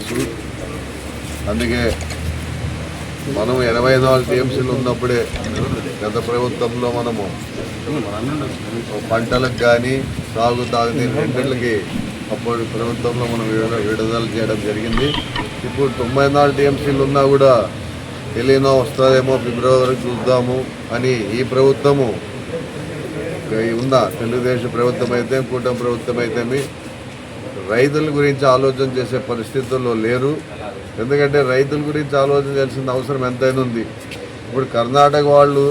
తెలుసు. అందుకే మనం 84 టీఎంసీలు ఉన్నప్పుడే గత ప్రభుత్వంలో మనము పంటలకు కానీ సాగు తాగునీరు రెండింటికి అప్పుడు ప్రభుత్వంలో మనం విడుదల చేయడం జరిగింది. ఇప్పుడు 94 టీఎంసీలు ఉన్నా కూడా ఎలినో వస్తుందేమో ఫిబ్రవరికి చూద్దాము అని ఈ ప్రభుత్వము ఉన్న తెలుగుదేశం ప్రభుత్వం అయితే కూటమి ప్రభుత్వం అయితే రైతుల గురించి ఆలోచన చేసే పరిస్థితుల్లో లేరు. ఎందుకంటే రైతుల గురించి ఆలోచన చేయాల్సిన అవసరం ఎంతైనా ఉంది. ఇప్పుడు కర్ణాటక వాళ్ళు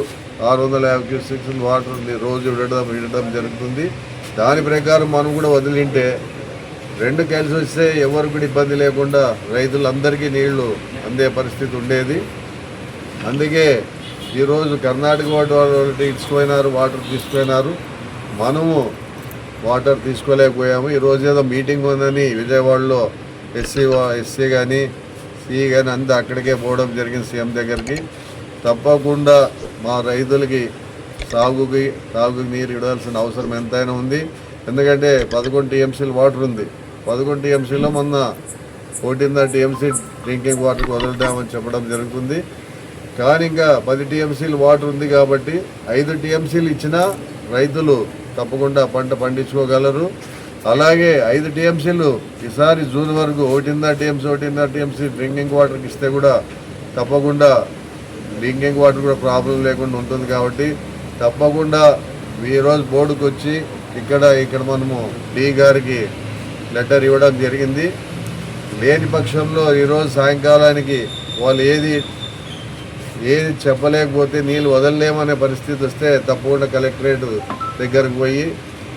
650 క్యూసెక్స్ వాటర్ రోజు విడడం జరుగుతుంది. దాని ప్రకారం మనం కూడా వదిలింటే రెండు కలిసి వస్తే ఎవరు కూడా ఇబ్బంది లేకుండా రైతులందరికీ నీళ్లు అందే పరిస్థితి ఉండేది. అందుకే ఈరోజు కర్ణాటక వాళ్ళు ఇచ్చిపోయినారు, వాటర్ తీసుకుపోయినారు, మనము వాటర్ తీసుకోలేకపోయాము. ఈరోజు ఏదో మీటింగ్ ఉందని విజయవాడలో ఎస్సీ కానీ సిఈ కానీ అంతా అక్కడికే పోవడం జరిగింది సీఎం దగ్గరికి. తప్పకుండా మా రైతులకి సాగుకి నీరు ఇవ్వాల్సిన అవసరం ఎంతైనా ఉంది. ఎందుకంటే 11 టీఎంసీలు వాటర్ ఉంది. 11 టీఎంసీలో మొన్న 14 టీఎంసీ డ్రింకింగ్ వాటర్కి వదులుతామని చెప్పడం జరుగుతుంది. కానీ ఇంకా 10 టీఎంసీలు వాటర్ ఉంది కాబట్టి 5 టీఎంసీలు ఇచ్చినా రైతులు తప్పకుండా పంట పండించుకోగలరు. అలాగే 5 టీఎంసీలు ఈసారి జూన్ వరకు 1.5 టీఎంసీ డ్రింకింగ్ వాటర్కి ఇస్తే కూడా తప్పకుండా డ్రింకింగ్ వాటర్ కూడా ప్రాబ్లం లేకుండా ఉంటుంది. కాబట్టి తప్పకుండా ఈరోజు బోర్డుకు వచ్చి ఇక్కడ మనము డి గారికి లెటర్ ఇవ్వడం జరిగింది. లేని పక్షంలో ఈరోజు సాయంకాలానికి వాళ్ళు ఏది చెప్పలేకపోతే నీళ్ళు వదలలేమనే పరిస్థితి వస్తే తప్పకుండా కలెక్టరేట్ దగ్గరకు పోయి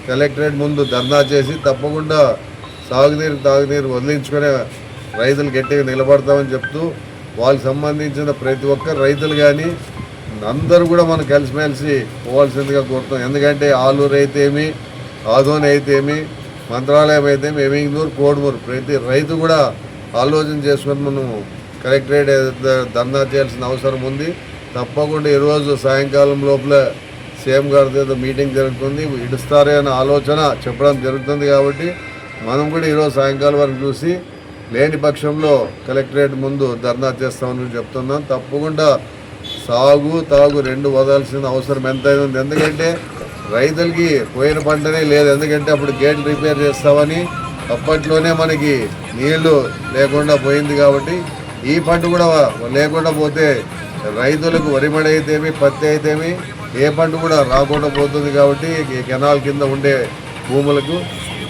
కలెక్టరేట్ ముందు ధర్నా చేసి తప్పకుండా తాగునీరు వదిలించుకునే రైతులు గట్టిగా నిలబడతామని చెప్తూ వాళ్ళకి సంబంధించిన ప్రతి ఒక్క రైతులు కానీ అందరూ కూడా మనం కలిసిమెలిసి పోవాల్సిందిగా కోరుతాం. ఎందుకంటే ఆలూరు అయితేమి, ఆదోని అయితేమి, మంత్రాలయం అయితేమి, ఎమింగనూరు, కోడుమూరు ప్రతి రైతు కూడా ఆలోచన చేసుకొని మనం కలెక్టరేట్ ధర్నా చేయాల్సిన అవసరం ఉంది. తప్పకుండా ఈరోజు సాయంకాలం లోపల సీఎం గారితో ఏదో మీటింగ్ జరుగుతుంది, ఇడుస్తారే అనే ఆలోచన చెప్పడం జరుగుతుంది. కాబట్టి మనం కూడా ఈరోజు సాయంకాలం వరకు చూసి లేని పక్షంలో కలెక్టరేట్ ముందు ధర్నా చేస్తామని చెప్తున్నాం. తప్పకుండా తాగు రెండు వదలాల్సిన అవసరం ఎంతైనా ఉంది. ఎందుకంటే రైతులకి పోయిన పంటనే లేదు. ఎందుకంటే అప్పుడు గేట్ రిపేర్ చేస్తామని అప్పట్లోనే మనకి నీళ్లు లేకుండా పోయింది. కాబట్టి ఈ పంట కూడా లేకుండా పోతే రైతులకు వరిమడి అయితేమి, పత్తి అయితేమి ఏ పంట కూడా రాకుండా పోతుంది. కాబట్టి ఈ కెనాల్ కింద ఉండే భూములకు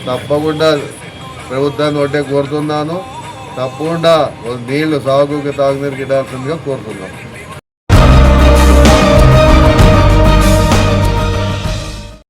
తప్పకుండా ప్రభుత్వాన్ని ఒకటే కోరుతున్నాను, తప్పకుండా నీళ్లు తాగునీరుకి ఇవ్వాల్సిందిగా కోరుతున్నాను.